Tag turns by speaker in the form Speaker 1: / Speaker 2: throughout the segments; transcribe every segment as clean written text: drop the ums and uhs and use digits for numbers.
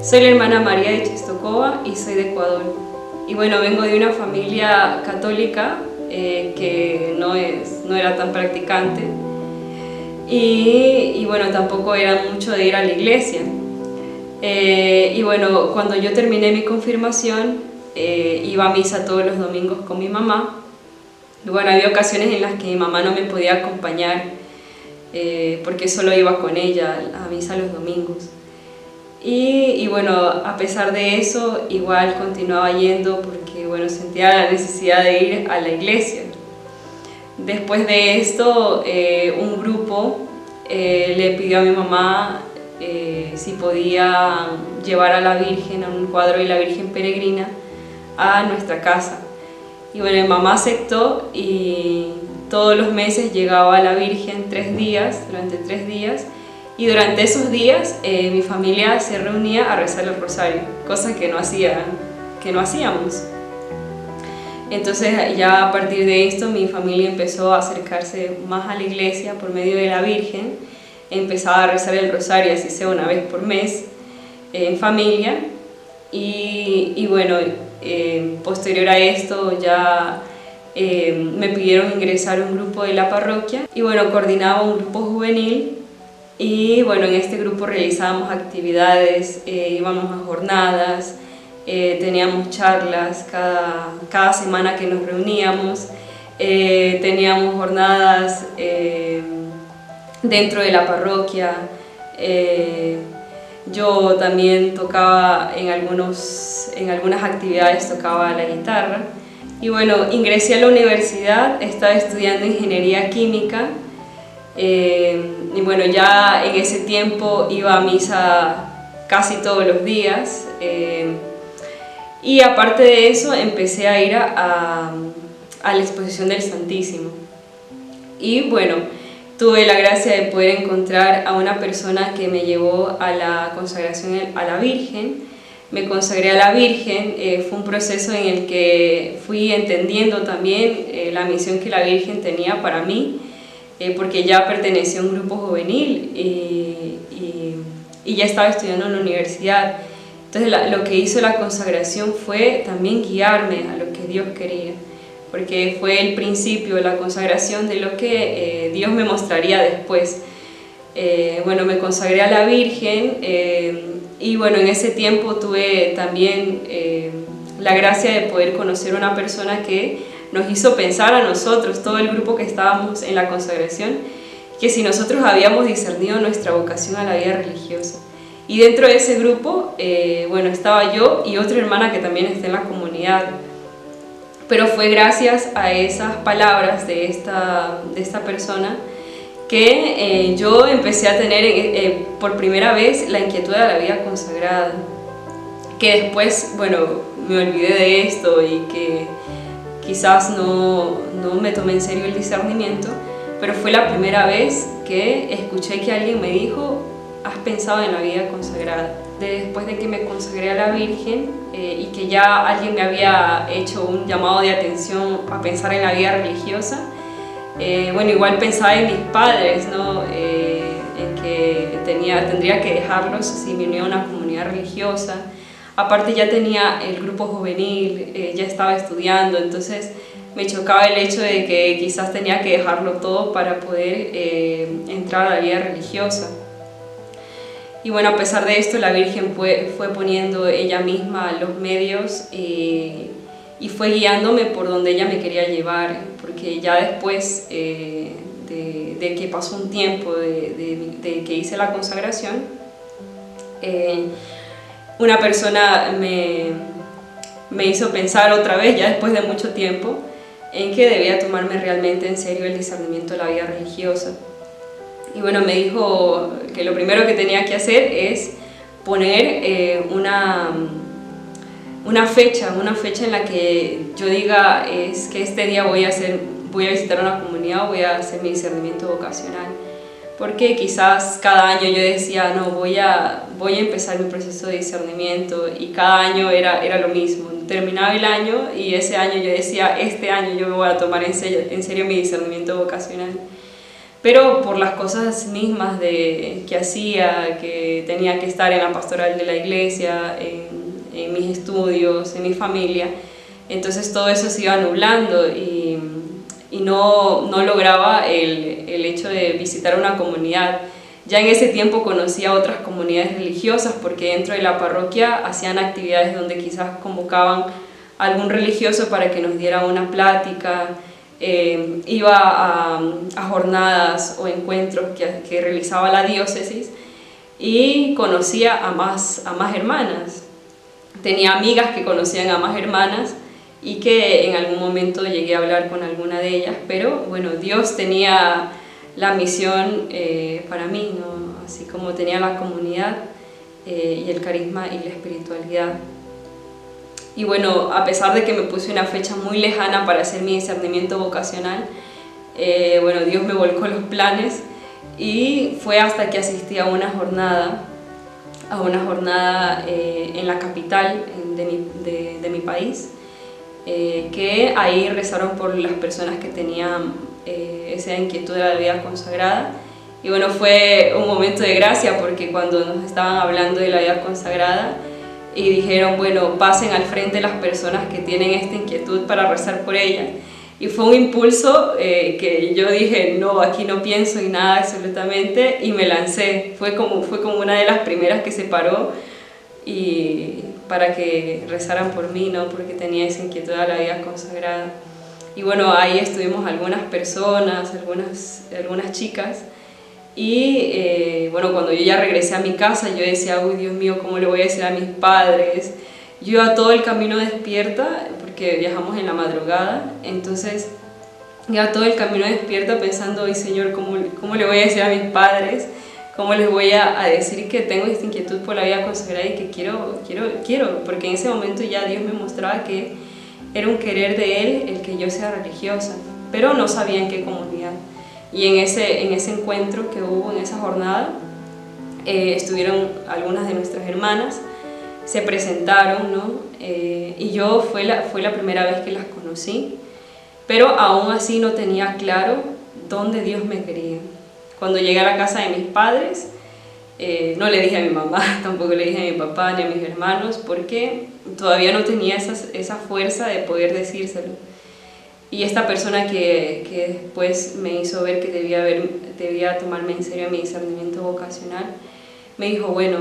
Speaker 1: Soy la hermana María de Chistócova y soy de Ecuador. Y bueno, vengo de una familia católica que no era tan practicante y bueno, tampoco era mucho de ir a la iglesia. Y bueno, cuando yo terminé mi confirmación, iba a misa todos los domingos con mi mamá. Y bueno, había ocasiones en las que mi mamá no me podía acompañar porque solo iba con ella a misa los domingos. Y bueno, a pesar de eso, igual continuaba yendo porque bueno, sentía la necesidad de ir a la iglesia. Después de esto, un grupo le pidió a mi mamá si podía llevar a la Virgen, a un cuadro de la Virgen Peregrina, a nuestra casa. Y bueno, mi mamá aceptó y todos los meses llegaba a la Virgen durante 3 días, y durante esos días mi familia se reunía a rezar el rosario, cosa que no hacíamos. Entonces ya a partir de esto mi familia empezó a acercarse más a la iglesia por medio de la Virgen, empezaba a rezar el rosario, así sea una vez por mes, en familia, y bueno, posterior a esto ya me pidieron ingresar a un grupo de la parroquia y bueno, coordinaba un grupo juvenil. Y bueno, en este grupo realizábamos actividades, íbamos a jornadas, teníamos charlas cada semana que nos reuníamos, teníamos jornadas dentro de la parroquia. Yo también tocaba en algunas actividades, tocaba la guitarra. Y bueno, ingresé a la universidad, estaba estudiando ingeniería química. Y bueno, ya en ese tiempo iba a misa casi todos los días, y aparte de eso empecé a ir a la exposición del Santísimo. Y bueno, tuve la gracia de poder encontrar a una persona que me llevó a la consagración a la Virgen. Me consagré a la Virgen, fue un proceso en el que fui entendiendo también la misión que la Virgen tenía para mí, porque ya pertenecía a un grupo juvenil y ya estaba estudiando en la universidad. Entonces lo que hizo la consagración fue también guiarme a lo que Dios quería, porque fue el principio, la consagración de lo que Dios me mostraría después. Bueno, me consagré a la Virgen y bueno, en ese tiempo tuve también la gracia de poder conocer a una persona que nos hizo pensar a nosotros, todo el grupo que estábamos en la consagración, que si nosotros habíamos discernido nuestra vocación a la vida religiosa. Y dentro de ese grupo, bueno, estaba yo y otra hermana que también está en la comunidad. Pero fue gracias a esas palabras de esta persona que yo empecé a tener por primera vez la inquietud de la vida consagrada. Que después, bueno, me olvidé de esto y que quizás no me tomé en serio el discernimiento, pero fue la primera vez que escuché que alguien me dijo: ¿has pensado en la vida consagrada? Después de que me consagré a la Virgen y que ya alguien me había hecho un llamado de atención a pensar en la vida religiosa, bueno, igual pensaba en mis padres, ¿no? En que tendría que dejarlos si me unía a una comunidad religiosa. Aparte ya tenía el grupo juvenil, ya estaba estudiando, entonces me chocaba el hecho de que quizás tenía que dejarlo todo para poder entrar a la vida religiosa. Y bueno, a pesar de esto, la Virgen fue poniendo ella misma los medios y fue guiándome por donde ella me quería llevar, porque ya después de que pasó un tiempo de que hice la consagración, una persona me hizo pensar otra vez, ya después de mucho tiempo, en que debía tomarme realmente en serio el discernimiento de la vida religiosa. Y bueno, me dijo que lo primero que tenía que hacer es poner una fecha en la que yo diga es que este día voy a visitar una comunidad o voy a hacer mi discernimiento vocacional. Porque quizás cada año yo decía, no, voy a empezar mi proceso de discernimiento, y cada año era lo mismo. Terminaba el año y ese año yo decía, este año yo me voy a tomar en serio mi discernimiento vocacional. pero por las cosas mismas que hacía, que tenía que estar en la pastoral de la iglesia, en mis estudios, en mi familia, entonces todo eso se iba nublando y no lograba el hecho de visitar una comunidad. Ya en ese tiempo conocía otras comunidades religiosas porque dentro de la parroquia hacían actividades donde quizás convocaban a algún religioso para que nos diera una plática, iba a jornadas o encuentros que realizaba la diócesis y conocía a más hermanas. Tenía amigas que conocían a más hermanas y que en algún momento llegué a hablar con alguna de ellas, pero bueno, Dios tenía la misión para mí, ¿no? Así como tenía la comunidad y el carisma y la espiritualidad. Y bueno, a pesar de que me puse una fecha muy lejana para hacer mi discernimiento vocacional, bueno, Dios me volcó los planes y fue hasta que asistí a una jornada en la capital de mi país, que ahí rezaron por las personas que tenían esa inquietud de la vida consagrada. Y bueno, fue un momento de gracia porque cuando nos estaban hablando de la vida consagrada y dijeron, bueno, pasen al frente las personas que tienen esta inquietud para rezar por ellas. Y fue un impulso que yo dije, no, aquí no pienso en nada absolutamente, y me lancé. Fue como una de las primeras que se paró y para que rezaran por mí, ¿no? Porque tenía esa inquietud a la vida consagrada. Y bueno, ahí estuvimos algunas personas, algunas chicas, y bueno, cuando yo ya regresé a mi casa, yo decía, uy, Dios mío, ¿cómo le voy a decir a mis padres? Yo iba todo el camino despierta, porque viajamos en la madrugada, entonces iba todo el camino despierta pensando, ay Señor, ¿cómo le voy a decir a mis padres? ¿Cómo les voy a decir que tengo esta inquietud por la vida consagrada y que quiero? Porque en ese momento ya Dios me mostraba que era un querer de Él el que yo sea religiosa, pero no sabía en qué comunidad. Y en ese encuentro que hubo, en esa jornada, estuvieron algunas de nuestras hermanas, se presentaron, ¿no? Y yo fue la primera vez que las conocí, pero aún así no tenía claro dónde Dios me quería. Cuando llegué a la casa de mis padres, no le dije a mi mamá, tampoco le dije a mi papá ni a mis hermanos, porque todavía no tenía esa fuerza de poder decírselo. Y esta persona que después me hizo ver que debía tomarme en serio mi discernimiento vocacional, me dijo, bueno,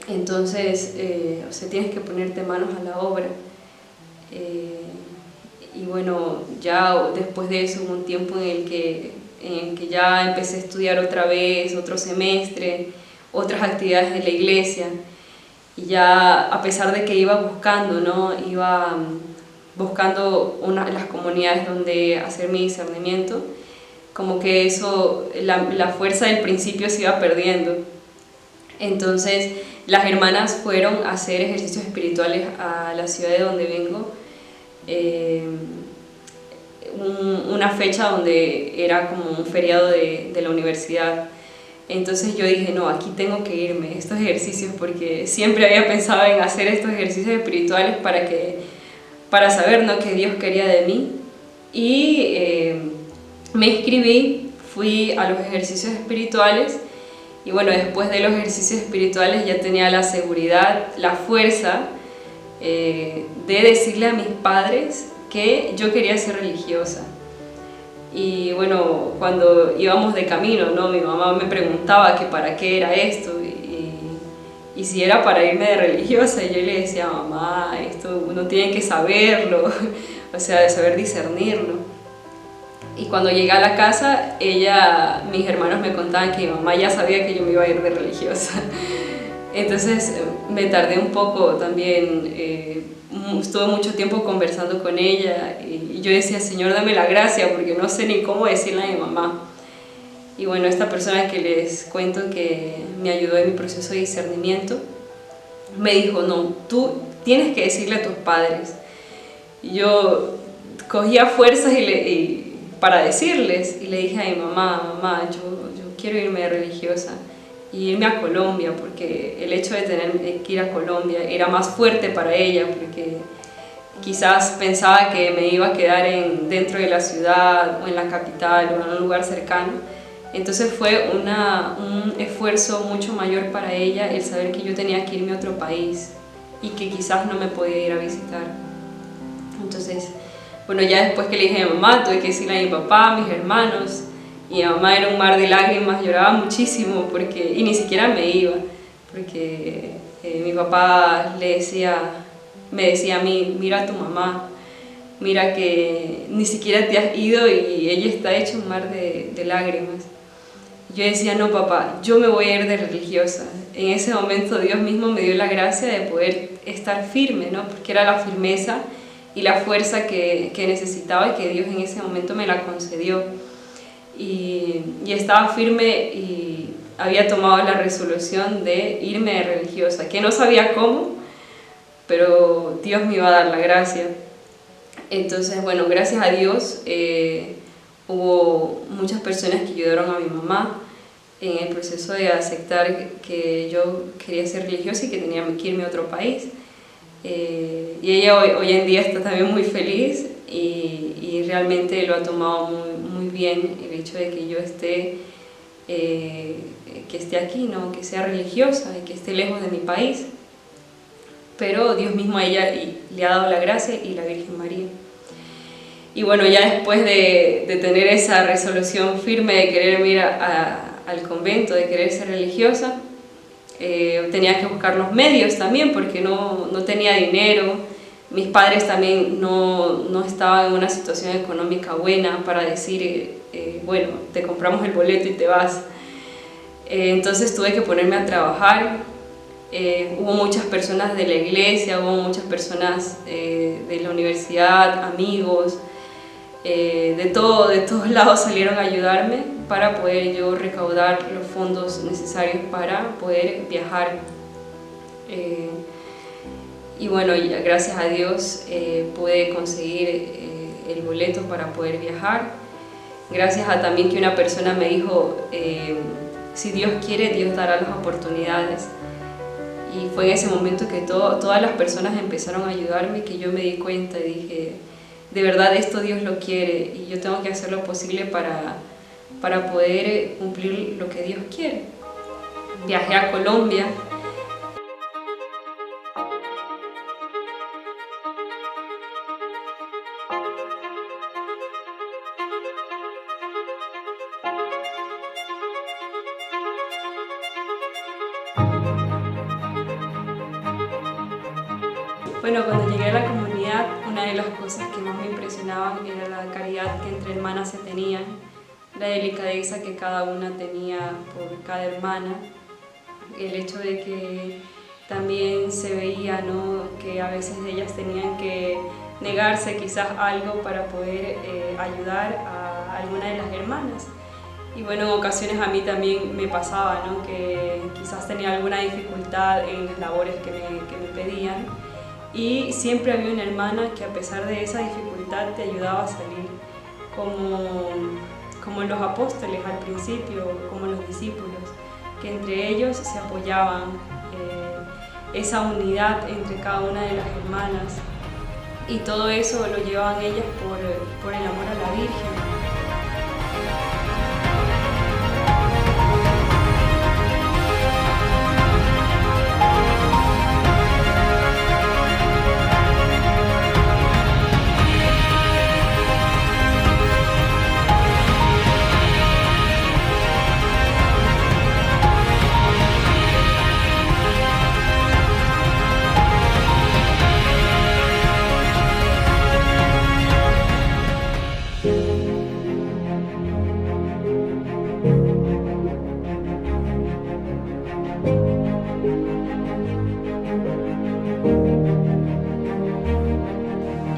Speaker 1: entonces tienes que ponerte manos a la obra. Y bueno, ya después de eso hubo un tiempo en el que ya empecé a estudiar otra vez, otro semestre, otras actividades de la iglesia, y ya a pesar de que iba buscando, ¿no? Iba buscando las comunidades donde hacer mi discernimiento, como que eso, la fuerza del principio se iba perdiendo. Entonces las hermanas fueron a hacer ejercicios espirituales a la ciudad de donde vengo, una fecha donde era como un feriado de la universidad. Entonces yo dije, no, aquí tengo que irme, estos ejercicios, porque siempre había pensado en hacer estos ejercicios espirituales para saber, ¿no?, qué Dios quería de mí. Y me inscribí, fui a los ejercicios espirituales, y bueno, después de los ejercicios espirituales ya tenía la seguridad, la fuerza de decirle a mis padres que yo quería ser religiosa. Y bueno, cuando íbamos de camino, ¿no?, mi mamá me preguntaba que para qué era esto y si era para irme de religiosa, y yo le decía, mamá, esto uno tiene que saberlo, o sea, de saber discernirlo. Y cuando llegué a la casa, mis hermanos me contaban que mi mamá ya sabía que yo me iba a ir de religiosa. Entonces me tardé un poco también, estuve mucho tiempo conversando con ella y yo decía, Señor, dame la gracia, porque no sé ni cómo decirle a mi mamá. Y bueno, esta persona que les cuento que me ayudó en mi proceso de discernimiento, me dijo, no, tú tienes que decirle a tus padres. Y yo cogía fuerzas para decirles, y le dije a mi mamá, yo quiero irme de religiosa y irme a Colombia, porque el hecho de tener que ir a Colombia era más fuerte para ella, porque quizás pensaba que me iba a quedar dentro de la ciudad o en la capital o en un lugar cercano, Entonces fue un esfuerzo mucho mayor para ella el saber que yo tenía que irme a otro país y que quizás no me podía ir a visitar. Entonces, bueno, ya después que le dije a mi mamá, tuve que decirle a mi papá, a mis hermanos, y mi mamá era un mar de lágrimas, lloraba muchísimo y ni siquiera me iba, porque mi papá me decía a mí, mira a tu mamá, mira que ni siquiera te has ido y ella está hecha un mar de lágrimas. Yo decía, no papá, yo me voy a ir de religiosa. En ese momento Dios mismo me dio la gracia de poder estar firme, ¿no? Porque era la firmeza y la fuerza que necesitaba y que Dios en ese momento me la concedió. Y estaba firme y había tomado la resolución de irme de religiosa, que no sabía cómo, pero Dios me iba a dar la gracia. Entonces, bueno, gracias a Dios hubo muchas personas que ayudaron a mi mamá en el proceso de aceptar que yo quería ser religiosa y que tenía que irme a otro país. Y ella hoy en día está también muy feliz y realmente lo ha tomado muy bien el hecho de que yo esté aquí, ¿no? Que sea religiosa y que esté lejos de mi país. Pero Dios mismo a ella le ha dado la gracia y la Virgen María. Y bueno, ya después de tener esa resolución firme de querer ir al convento, de querer ser religiosa, tenía que buscar los medios también porque no tenía dinero. Mis padres también no estaban en una situación económica buena para decir, bueno, te compramos el boleto y te vas. Entonces tuve que ponerme a trabajar. Hubo muchas personas de la iglesia, hubo muchas personas de la universidad, amigos, de todos lados salieron a ayudarme para poder yo recaudar los fondos necesarios para poder viajar. Y bueno, gracias a Dios pude conseguir el boleto para poder viajar. Gracias a también que una persona me dijo, si Dios quiere, Dios dará las oportunidades. Y fue en ese momento que todas las personas empezaron a ayudarme, que yo me di cuenta y dije, de verdad esto Dios lo quiere y yo tengo que hacer lo posible para poder cumplir lo que Dios quiere. Viajé a Colombia. Bueno, cuando llegué a la comunidad, una de las cosas que más me impresionaban era la caridad que entre hermanas se tenían, la delicadeza que cada una tenía por cada hermana, el hecho de que también se veía, ¿no?, que a veces ellas tenían que negarse quizás algo para poder ayudar a alguna de las hermanas. Y bueno, en ocasiones a mí también me pasaba, ¿no?, que quizás tenía alguna dificultad en las labores que me pedían. Y siempre había una hermana que a pesar de esa dificultad te ayudaba a salir, como los apóstoles al principio, como los discípulos, que entre ellos se apoyaban, esa unidad entre cada una de las hermanas, y todo eso lo llevaban ellas por el amor a la Virgen.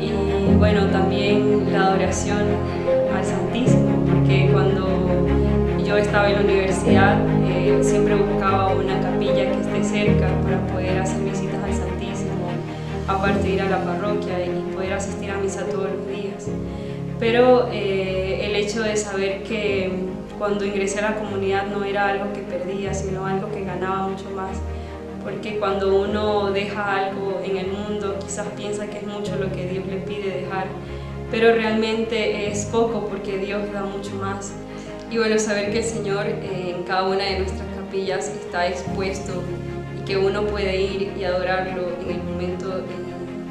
Speaker 1: Y bueno, también la adoración al Santísimo, porque cuando yo estaba en la universidad siempre buscaba una capilla que esté cerca para poder hacer visitas al Santísimo, aparte de ir a la parroquia y poder asistir a misa todos los días. Pero el hecho de saber que cuando ingresé a la comunidad no era algo que perdía, sino algo que ganaba mucho más, porque cuando uno deja algo en el mundo quizás piensa que es mucho lo que Dios le pide dejar, pero realmente es poco porque Dios da mucho más. Y bueno, saber que el Señor en cada una de nuestras capillas está expuesto y que uno puede ir y adorarlo en el momento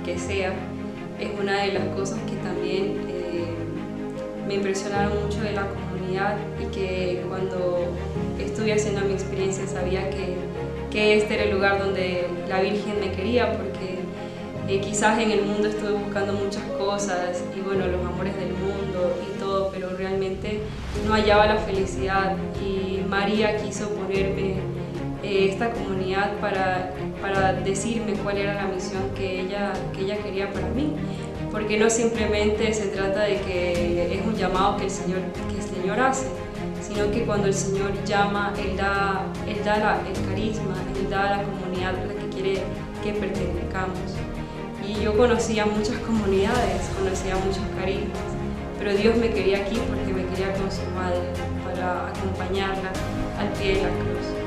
Speaker 1: que sea, es una de las cosas que también me impresionaron mucho de la comunidad, y que cuando estuve haciendo mi experiencia sabía que este era el lugar donde la Virgen me quería, porque quizás en el mundo estuve buscando muchas cosas y bueno, los amores del mundo y todo, pero realmente no hallaba la felicidad, y María quiso ponerme esta comunidad para decirme cuál era la misión que ella quería para mí, porque no simplemente se trata de que es un llamado que el Señor hace, sino que cuando el Señor llama, Él da el carisma, Él da la comunidad a la que quiere que pertenezcamos. Y yo conocía muchas comunidades, conocía muchos carismas, pero Dios me quería aquí porque me quería con su madre, para acompañarla al pie de la cruz.